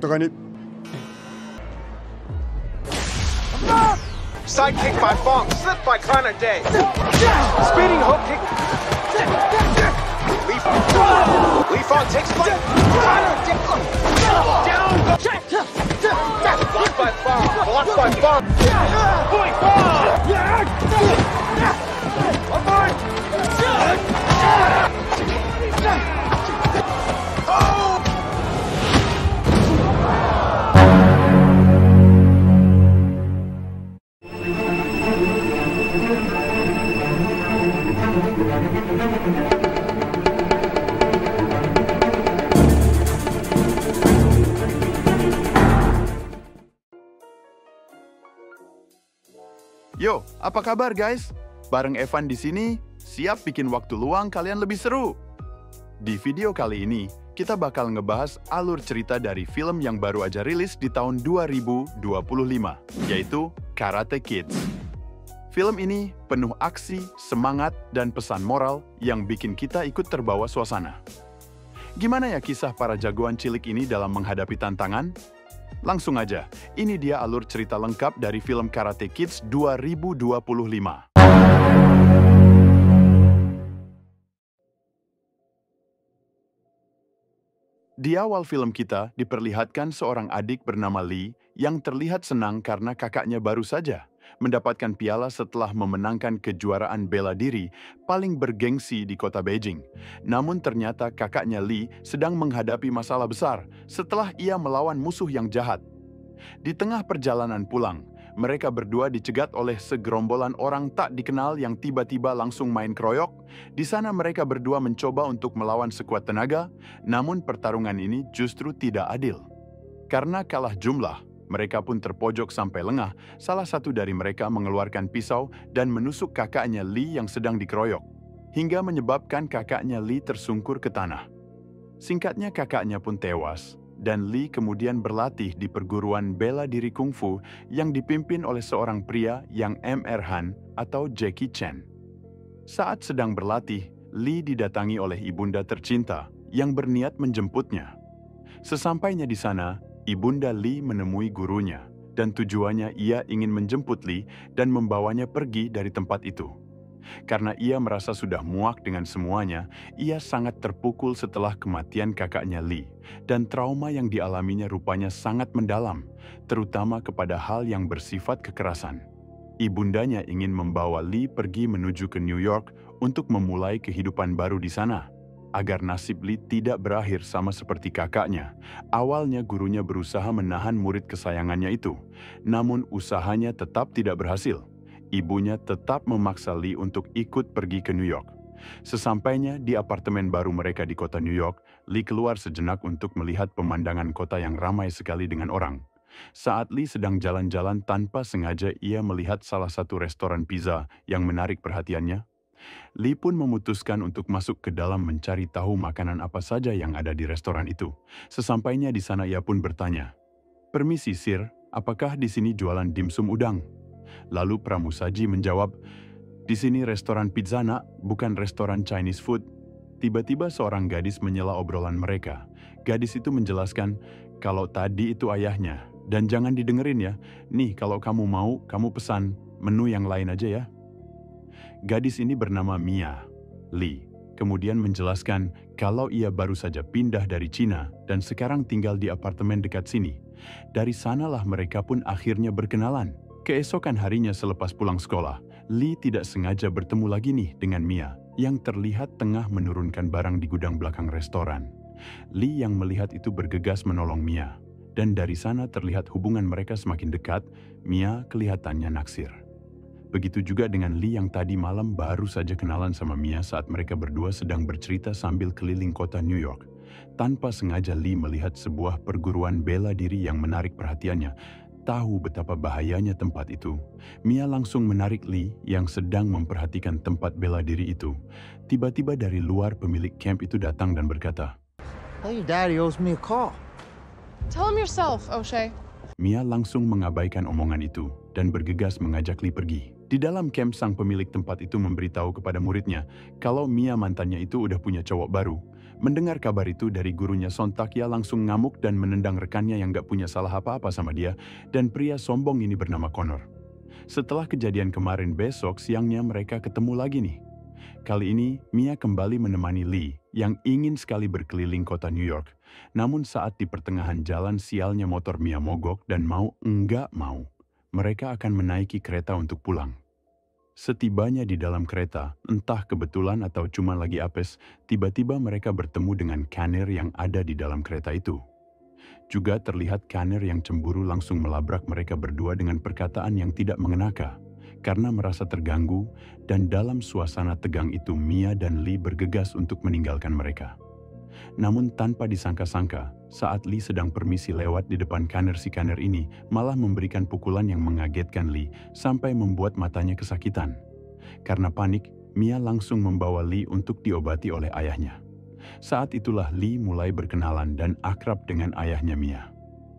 戦いに。 Side kick by Fong, slip by Connor Day. Spinning hook kick. Lee Fong takes flight. Connor Day. Down. Blocked by Fong. Blocked by Fong. Boy, Fong. Yo, apa kabar guys? Bareng Evan di sini, siap bikin waktu luang kalian lebih seru. Di video kali ini, kita bakal ngebahas alur cerita dari film yang baru aja rilis di tahun 2025, yaitu Karate Kids. Film ini penuh aksi, semangat, dan pesan moral yang bikin kita ikut terbawa suasana. Gimana ya kisah para jagoan cilik ini dalam menghadapi tantangan? Langsung aja, ini dia alur cerita lengkap dari film Karate Kids 2025. Di awal film kita diperlihatkan seorang adik bernama Lee yang terlihat senang karena kakaknya baru saja mendapatkan piala setelah memenangkan kejuaraan bela diri paling bergengsi di kota Beijing. Namun ternyata kakaknya Lee sedang menghadapi masalah besar setelah ia melawan musuh yang jahat. Di tengah perjalanan pulang, mereka berdua dicegat oleh segerombolan orang tak dikenal yang tiba-tiba langsung main keroyok. Di sana mereka berdua mencoba untuk melawan sekuat tenaga, namun pertarungan ini justru tidak adil. Karena kalah jumlah, mereka pun terpojok sampai lengah. Salah satu dari mereka mengeluarkan pisau dan menusuk kakaknya Lee yang sedang dikeroyok, hingga menyebabkan kakaknya Lee tersungkur ke tanah. Singkatnya kakaknya pun tewas, dan Lee kemudian berlatih di perguruan bela diri kungfu yang dipimpin oleh seorang pria yang M.R. Han atau Jackie Chan. Saat sedang berlatih, Lee didatangi oleh ibunda tercinta yang berniat menjemputnya. Sesampainya di sana, ibunda Lee menemui gurunya, dan tujuannya ia ingin menjemput Lee dan membawanya pergi dari tempat itu. Karena ia merasa sudah muak dengan semuanya, ia sangat terpukul setelah kematian kakaknya Lee, dan trauma yang dialaminya rupanya sangat mendalam, terutama kepada hal yang bersifat kekerasan. Ibundanya ingin membawa Lee pergi menuju ke New York untuk memulai kehidupan baru di sana, agar nasib Lee tidak berakhir sama seperti kakaknya. Awalnya gurunya berusaha menahan murid kesayangannya itu, namun usahanya tetap tidak berhasil. Ibunya tetap memaksa Lee untuk ikut pergi ke New York. Sesampainya di apartemen baru mereka di kota New York, Lee keluar sejenak untuk melihat pemandangan kota yang ramai sekali dengan orang. Saat Lee sedang jalan-jalan tanpa sengaja ia melihat salah satu restoran pizza yang menarik perhatiannya. Lee pun memutuskan untuk masuk ke dalam mencari tahu makanan apa saja yang ada di restoran itu. Sesampainya di sana ia pun bertanya, "Permisi sir, apakah di sini jualan dimsum udang?" Lalu pramusaji menjawab, "Di sini restoran pizza nak, bukan restoran Chinese food." Tiba-tiba seorang gadis menyela obrolan mereka. Gadis itu menjelaskan, "Kalau tadi itu ayahnya, dan jangan didengerin ya. Nih kalau kamu mau, kamu pesan menu yang lain aja ya." Gadis ini bernama Mia. Lee kemudian menjelaskan kalau ia baru saja pindah dari Cina dan sekarang tinggal di apartemen dekat sini. Dari sanalah mereka pun akhirnya berkenalan. Keesokan harinya selepas pulang sekolah, Lee tidak sengaja bertemu lagi nih dengan Mia yang terlihat tengah menurunkan barang di gudang belakang restoran. Lee yang melihat itu bergegas menolong Mia, dan dari sana terlihat hubungan mereka semakin dekat. Mia kelihatannya naksir. Begitu juga dengan Lee yang tadi malam baru saja kenalan sama Mia saat mereka berdua sedang bercerita sambil keliling kota New York. Tanpa sengaja Lee melihat sebuah perguruan bela diri yang menarik perhatiannya. Tahu betapa bahayanya tempat itu, Mia langsung menarik Lee yang sedang memperhatikan tempat bela diri itu. Tiba-tiba dari luar pemilik camp itu datang dan berkata, "Hey, your daddy owes me a call." Tell him yourself, O'Shea. Mia langsung mengabaikan omongan itu dan bergegas mengajak Lee pergi. Di dalam camp, sang pemilik tempat itu memberitahu kepada muridnya kalau Mia mantannya itu udah punya cowok baru. Mendengar kabar itu dari gurunya, sontak ia langsung ngamuk dan menendang rekannya yang gak punya salah apa-apa sama dia, dan pria sombong ini bernama Connor. Setelah kejadian kemarin, besok siangnya mereka ketemu lagi nih. Kali ini, Mia kembali menemani Lee yang ingin sekali berkeliling kota New York. Namun saat di pertengahan jalan, sialnya motor Mia mogok dan mau enggak mau, mereka akan menaiki kereta untuk pulang. Setibanya di dalam kereta, entah kebetulan atau cuma lagi apes, tiba-tiba mereka bertemu dengan Connor yang ada di dalam kereta itu. Juga terlihat Connor yang cemburu langsung melabrak mereka berdua dengan perkataan yang tidak mengenaka, karena merasa terganggu, dan dalam suasana tegang itu Mia dan Lee bergegas untuk meninggalkan mereka. Namun tanpa disangka-sangka, saat Lee sedang permisi lewat di depan Connor, si Connor ini malah memberikan pukulan yang mengagetkan Lee sampai membuat matanya kesakitan. Karena panik, Mia langsung membawa Lee untuk diobati oleh ayahnya. Saat itulah Lee mulai berkenalan dan akrab dengan ayahnya Mia.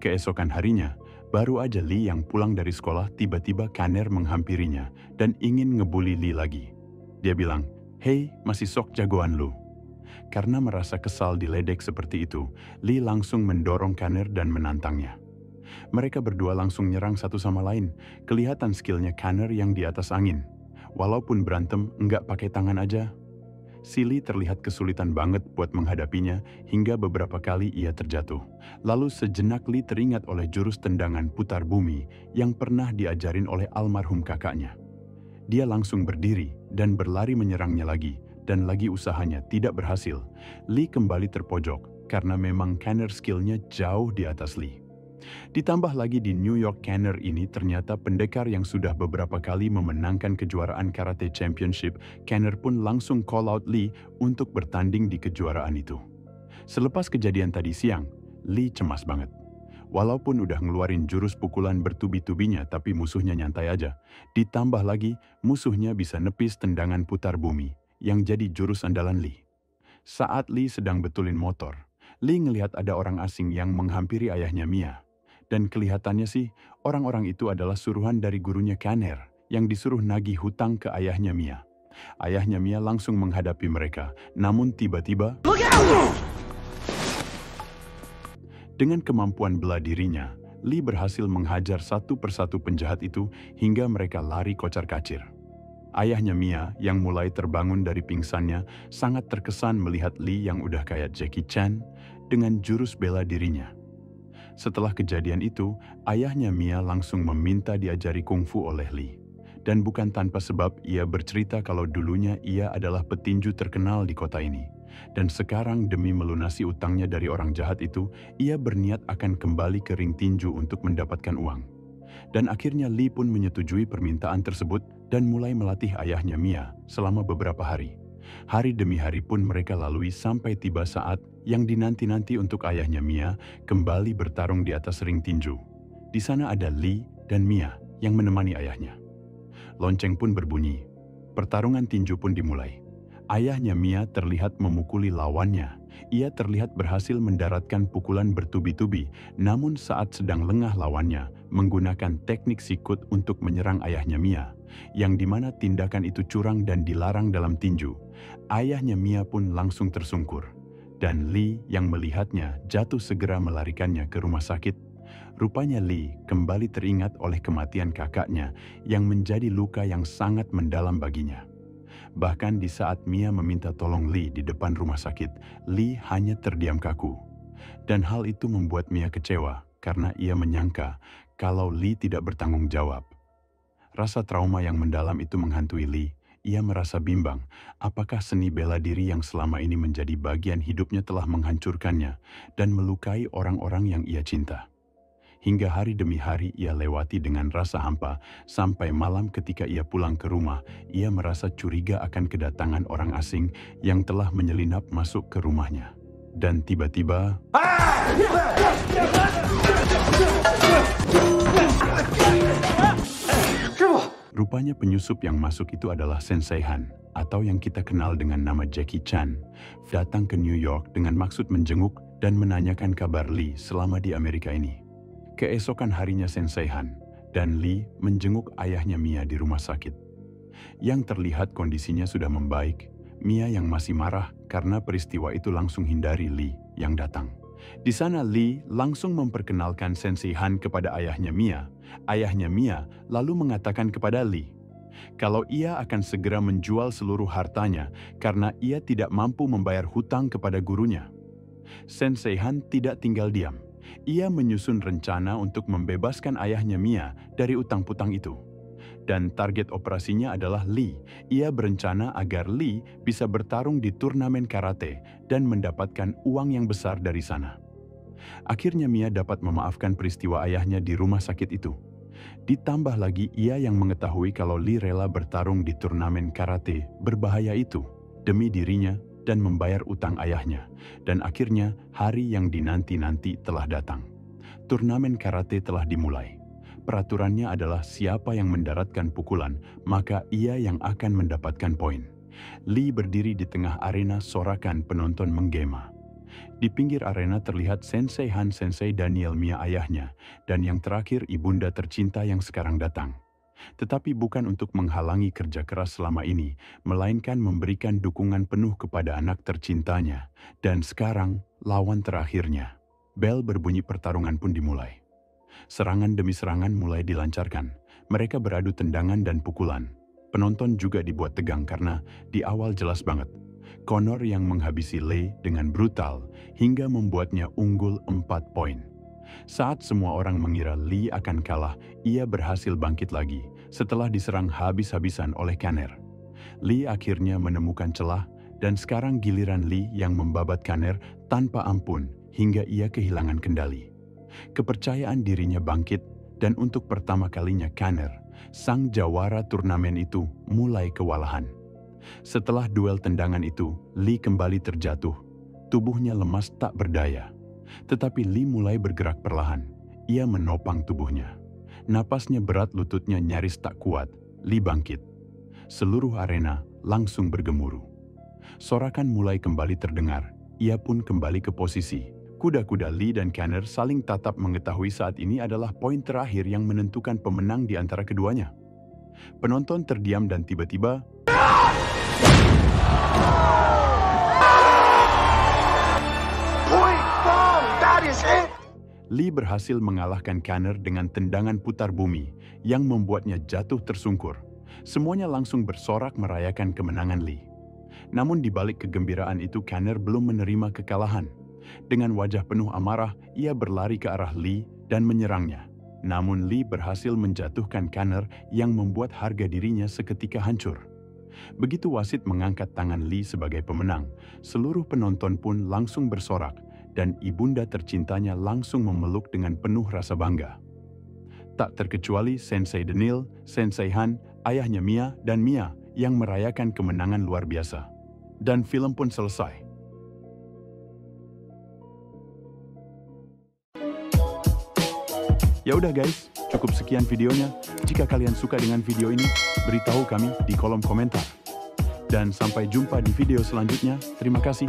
Keesokan harinya, baru aja Lee yang pulang dari sekolah, tiba-tiba Connor menghampirinya dan ingin ngebully Lee lagi. Dia bilang, "Hei, masih sok jagoan lu." Karena merasa kesal diledek seperti itu, Lee langsung mendorong Connor dan menantangnya. Mereka berdua langsung nyerang satu sama lain. Kelihatan skillnya Connor yang di atas angin. Walaupun berantem, enggak pakai tangan aja. Si Lee terlihat kesulitan banget buat menghadapinya hingga beberapa kali ia terjatuh. Lalu sejenak Lee teringat oleh jurus tendangan putar bumi yang pernah diajarin oleh almarhum kakaknya. Dia langsung berdiri dan berlari menyerangnya lagi. Dan lagi usahanya tidak berhasil. Lee kembali terpojok karena memang Connor skillnya jauh di atas Lee. Ditambah lagi di New York, Connor ini ternyata pendekar yang sudah beberapa kali memenangkan kejuaraan Karate Championship. Connor pun langsung call out Lee untuk bertanding di kejuaraan itu. Selepas kejadian tadi siang, Lee cemas banget. Walaupun udah ngeluarin jurus pukulan bertubi-tubinya, tapi musuhnya nyantai aja. Ditambah lagi, musuhnya bisa nepis tendangan putar bumi yang jadi jurus andalan Lee. Saat Lee sedang betulin motor, Lee ngelihat ada orang asing yang menghampiri ayahnya Mia. Dan kelihatannya sih, orang-orang itu adalah suruhan dari gurunya Connor yang disuruh nagih hutang ke ayahnya Mia. Ayahnya Mia langsung menghadapi mereka, namun tiba-tiba dengan kemampuan bela dirinya, Lee berhasil menghajar satu persatu penjahat itu hingga mereka lari kocar-kacir. Ayahnya Mia yang mulai terbangun dari pingsannya sangat terkesan melihat Lee yang udah kayak Jackie Chan dengan jurus bela dirinya. Setelah kejadian itu, ayahnya Mia langsung meminta diajari kungfu oleh Lee. Dan bukan tanpa sebab ia bercerita kalau dulunya ia adalah petinju terkenal di kota ini. Dan sekarang demi melunasi utangnya dari orang jahat itu, ia berniat akan kembali ke ring tinju untuk mendapatkan uang. Dan akhirnya Lee pun menyetujui permintaan tersebut dan mulai melatih ayahnya Mia selama beberapa hari. Hari demi hari pun mereka lalui sampai tiba saat yang dinanti-nanti untuk ayahnya Mia kembali bertarung di atas ring tinju. Di sana ada Lee dan Mia yang menemani ayahnya. Lonceng pun berbunyi. Pertarungan tinju pun dimulai. Ayahnya Mia terlihat memukuli lawannya. Ia terlihat berhasil mendaratkan pukulan bertubi-tubi, namun saat sedang lengah lawannya menggunakan teknik sikut untuk menyerang ayahnya Mia, yang dimana tindakan itu curang dan dilarang dalam tinju. Ayahnya Mia pun langsung tersungkur, dan Lee yang melihatnya jatuh segera melarikannya ke rumah sakit. Rupanya Lee kembali teringat oleh kematian kakaknya yang menjadi luka yang sangat mendalam baginya. Bahkan di saat Mia meminta tolong Lee di depan rumah sakit, Lee hanya terdiam kaku. Dan hal itu membuat Mia kecewa karena ia menyangka kalau Lee tidak bertanggung jawab. Rasa trauma yang mendalam itu menghantui Lee. Ia merasa bimbang apakah seni bela diri yang selama ini menjadi bagian hidupnya telah menghancurkannya dan melukai orang-orang yang ia cinta. Hingga hari demi hari ia lewati dengan rasa hampa, sampai malam ketika ia pulang ke rumah, ia merasa curiga akan kedatangan orang asing yang telah menyelinap masuk ke rumahnya. Dan tiba-tiba... Rupanya penyusup yang masuk itu adalah Sensei Han, atau yang kita kenal dengan nama Jackie Chan, datang ke New York dengan maksud menjenguk dan menanyakan kabar Lee selama di Amerika ini. Keesokan harinya Sensei Han dan Lee menjenguk ayahnya Mia di rumah sakit. Yang terlihat kondisinya sudah membaik. Mia yang masih marah karena peristiwa itu langsung hindari Lee yang datang. Di sana Lee langsung memperkenalkan Sensei Han kepada ayahnya Mia. Ayahnya Mia lalu mengatakan kepada Lee kalau ia akan segera menjual seluruh hartanya karena ia tidak mampu membayar hutang kepada gurunya. Sensei Han tidak tinggal diam. Ia menyusun rencana untuk membebaskan ayahnya Mia dari utang-putang itu. Dan target operasinya adalah Lee. Ia berencana agar Lee bisa bertarung di turnamen karate dan mendapatkan uang yang besar dari sana. Akhirnya Mia dapat memaafkan peristiwa ayahnya di rumah sakit itu. Ditambah lagi ia yang mengetahui kalau Lee rela bertarung di turnamen karate berbahaya itu demi dirinya dan membayar utang ayahnya. Dan akhirnya hari yang dinanti-nanti telah datang. Turnamen karate telah dimulai. Peraturannya adalah siapa yang mendaratkan pukulan, maka ia yang akan mendapatkan poin. Lee berdiri di tengah arena sorakan penonton menggema. Di pinggir arena terlihat Sensei Han, Sensei Daniel Mia ayahnya, dan yang terakhir ibunda tercinta yang sekarang datang. Tetapi bukan untuk menghalangi kerja keras selama ini, melainkan memberikan dukungan penuh kepada anak tercintanya. Dan sekarang, lawan terakhirnya. Bel berbunyi, pertarungan pun dimulai. Serangan demi serangan mulai dilancarkan. Mereka beradu tendangan dan pukulan. Penonton juga dibuat tegang karena di awal jelas banget. Connor yang menghabisi Lee dengan brutal hingga membuatnya unggul 4 poin. Saat semua orang mengira Lee akan kalah, ia berhasil bangkit lagi setelah diserang habis-habisan oleh Kanner. Lee akhirnya menemukan celah dan sekarang giliran Lee yang membabat Kanner tanpa ampun hingga ia kehilangan kendali. Kepercayaan dirinya bangkit dan untuk pertama kalinya Kanner, sang jawara turnamen itu, mulai kewalahan. Setelah duel tendangan itu, Lee kembali terjatuh. Tubuhnya lemas tak berdaya. Tetapi Lee mulai bergerak perlahan. Ia menopang tubuhnya. Napasnya berat, lututnya nyaris tak kuat. Lee bangkit. Seluruh arena langsung bergemuruh. Sorakan mulai kembali terdengar. Ia pun kembali ke posisi. Kuda-kuda Lee dan Kanner saling tatap mengetahui saat ini adalah poin terakhir yang menentukan pemenang di antara keduanya. Penonton terdiam dan tiba-tiba Lee berhasil mengalahkan Kanner dengan tendangan putar bumi yang membuatnya jatuh tersungkur. Semuanya langsung bersorak merayakan kemenangan Lee. Namun di balik kegembiraan itu, Kanner belum menerima kekalahan. Dengan wajah penuh amarah, ia berlari ke arah Lee dan menyerangnya. Namun Lee berhasil menjatuhkan Kanner yang membuat harga dirinya seketika hancur. Begitu wasit mengangkat tangan Lee sebagai pemenang, seluruh penonton pun langsung bersorak dan ibunda tercintanya langsung memeluk dengan penuh rasa bangga. Tak terkecuali Sensei Daniel, Sensei Han, ayahnya Mia dan Mia yang merayakan kemenangan luar biasa. Dan film pun selesai. Ya udah guys, cukup sekian videonya. Jika kalian suka dengan video ini, beritahu kami di kolom komentar. Dan sampai jumpa di video selanjutnya. Terima kasih.